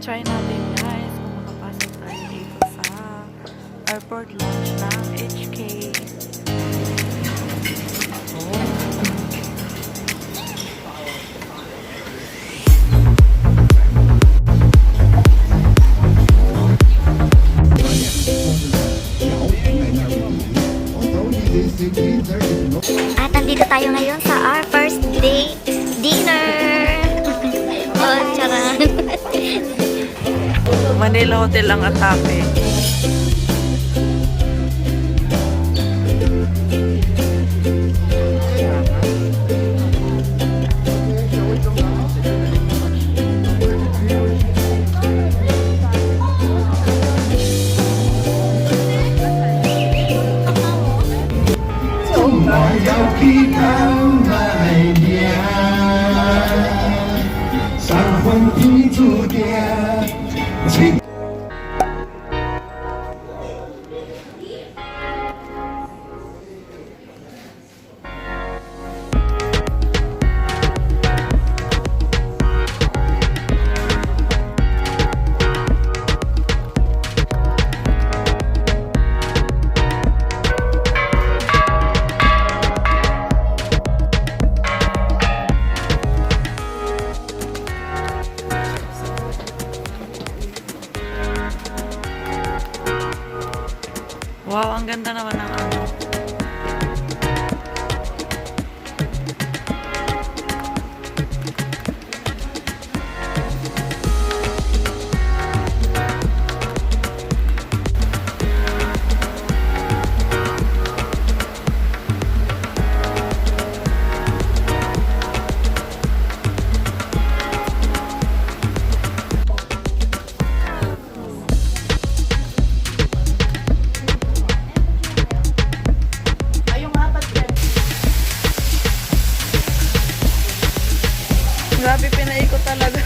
Try natin guys kung makapasok tayo dito sa airport lounge ng HK. At nandito tayo ngayon sa our first day dinner. Oh, charan. Manila Hotel ang atake. Wow, ang ganda naman ng ano. Grabe, pinaikot talaga.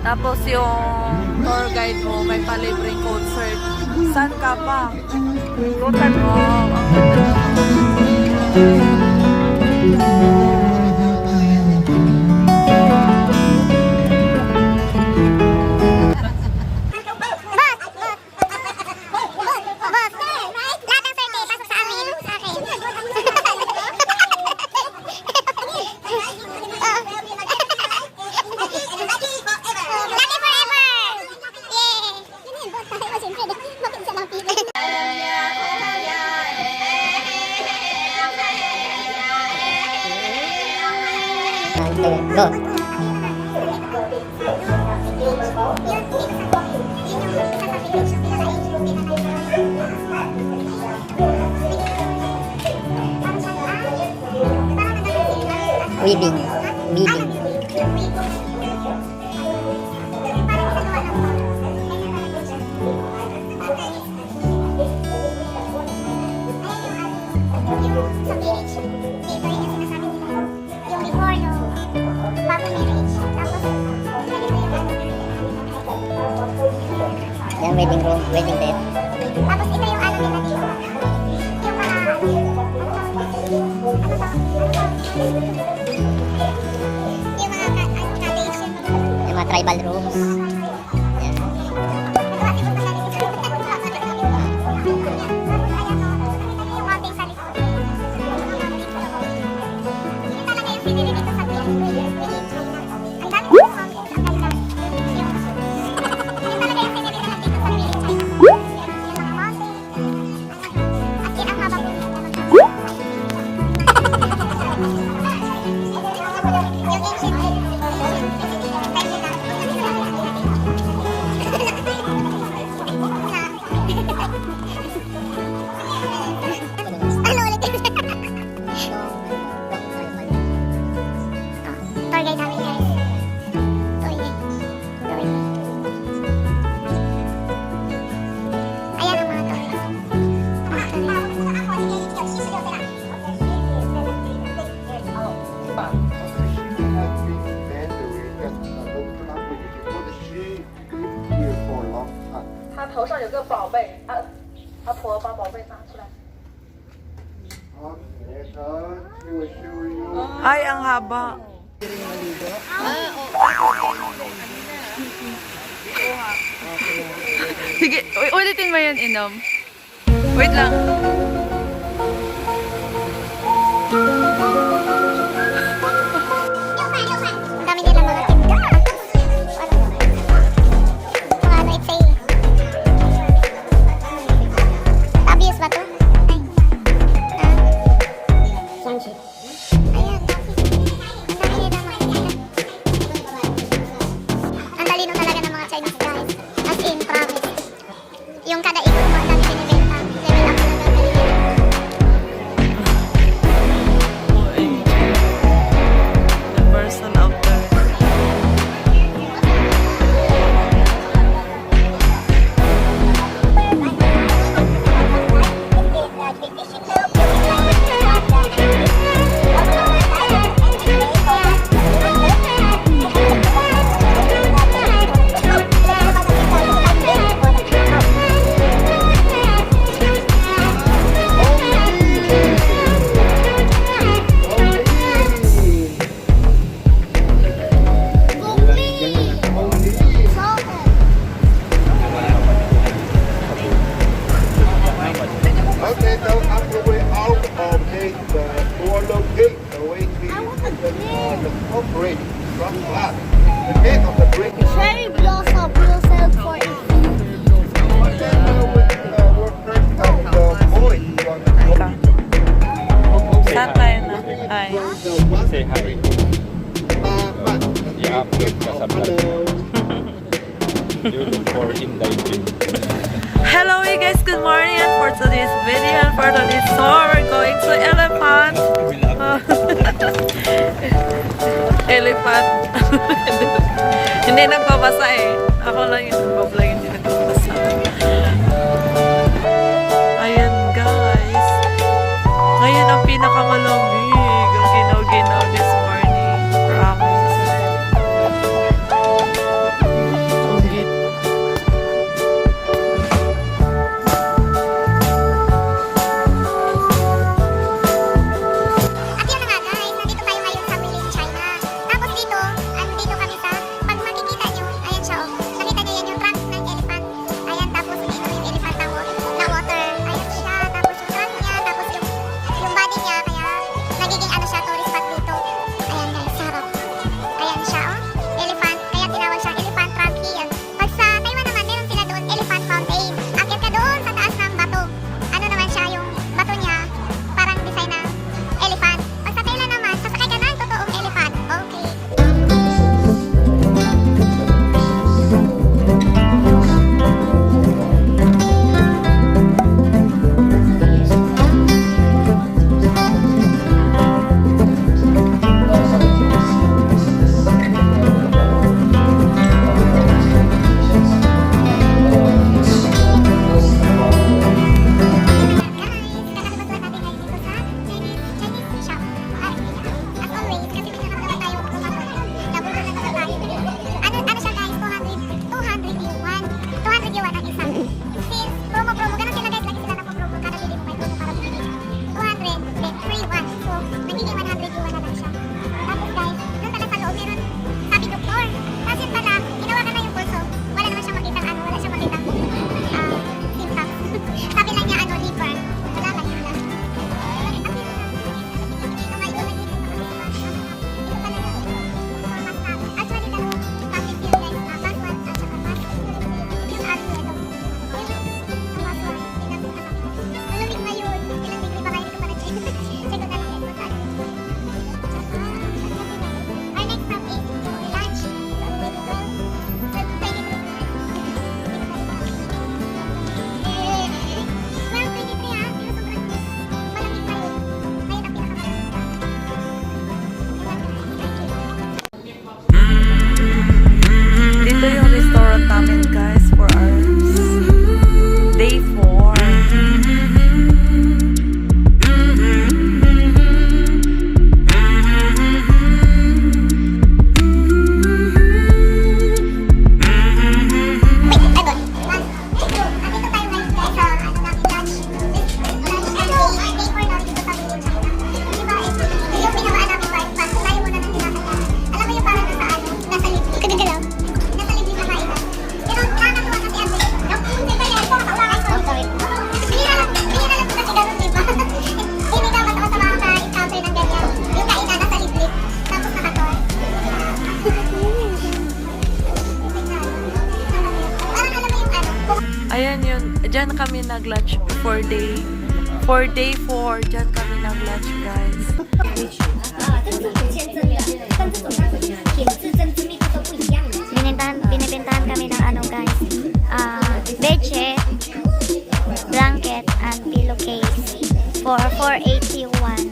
Tapos yung tour guide mo, may palibreng concert. Saan ka pa? Lutan mo. Ang ganda. Go. Weaving. Yan, wedding room, wedding bed. Tapos ito yung ano nila dito. Yung mga... Yung mga cottage. Yung mga tribal rooms. Yan. Yung mountain sa likod. Yun talaga yung pinili dito sa village. Ang dami yung mountains. Ang ganda. Yun talaga yung pinili naman dito sa village. Ay, ang haba. Sige, ulitin mo yan, Inom. Wait lang. Ang dami nila mga tinda. Ano, it's a... Obvious ba to? Sunshine. Ayan. Ang dami nila mga tinda. Ang talino talaga ng mga Chinese guys. As in, promise. Yung kada ikot mo, ang dami binibenta. Level up na lang binibenta. The person out there. Okay, so on the way out of the door gate, the way to the operate from glass, the gate of the brick. Cherry blossom will sell for it. Workers of the boys on the Teka. Saan tayo na? Ay. Say hi. I-upload ka sa vlog. You look for Inday. Hello you guys, good morning, and for today's video and for today's tour, we're going to Elephant. Elephant. Hindi nagbabasa eh. Ako lang yung nagbablog, hindi nagbabasa. Ayan guys. Ngayon ang pinakamalamig. Ang ginaw-ginaw this morning. Promise. Diyan kami nag-lunch for day 4. Diyan kami nag-lunch, guys. Binibentahan kami ng ano guys, bedsheet, blanket, and pillowcase for 481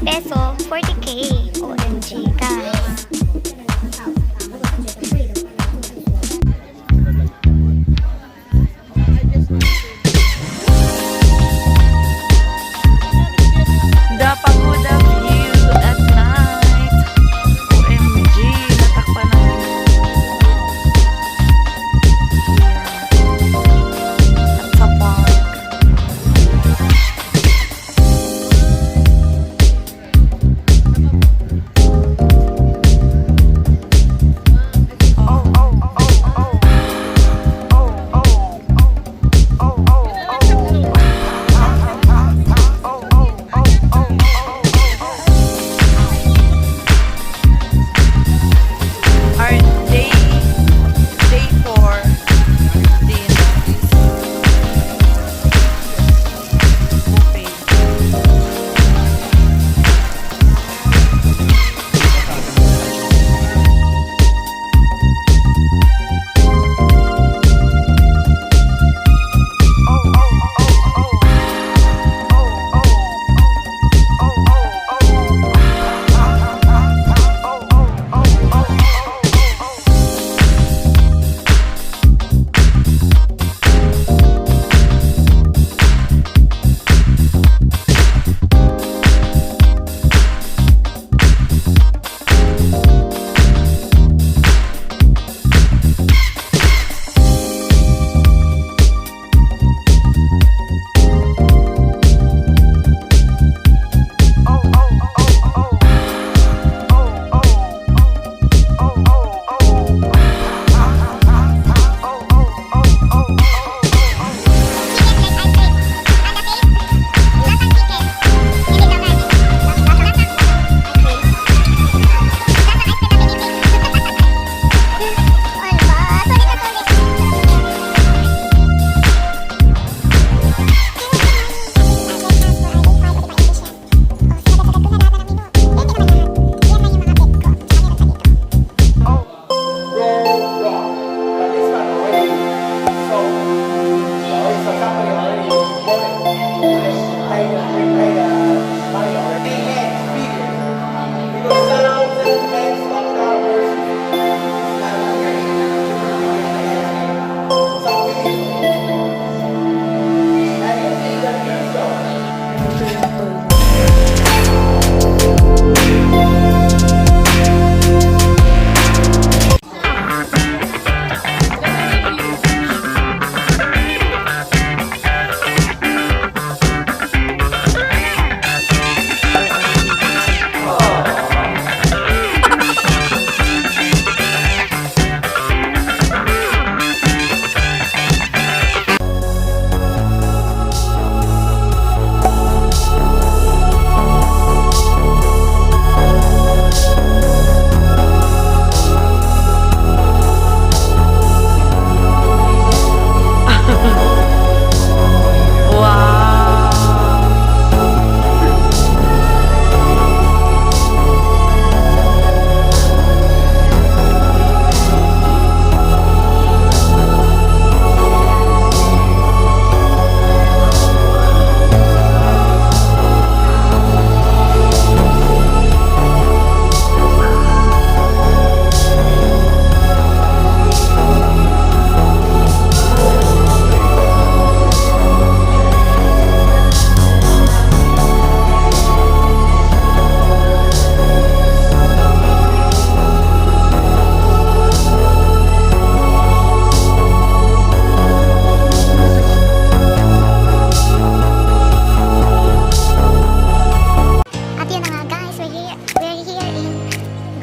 peso, 40k. OMG guys. The Pagoda view at night. OMG, natakpan namin. At sa park. Our day 4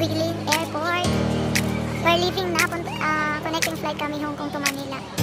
dinner is buffet. We're leaving na, connecting flight kami Hong Kong to Manila.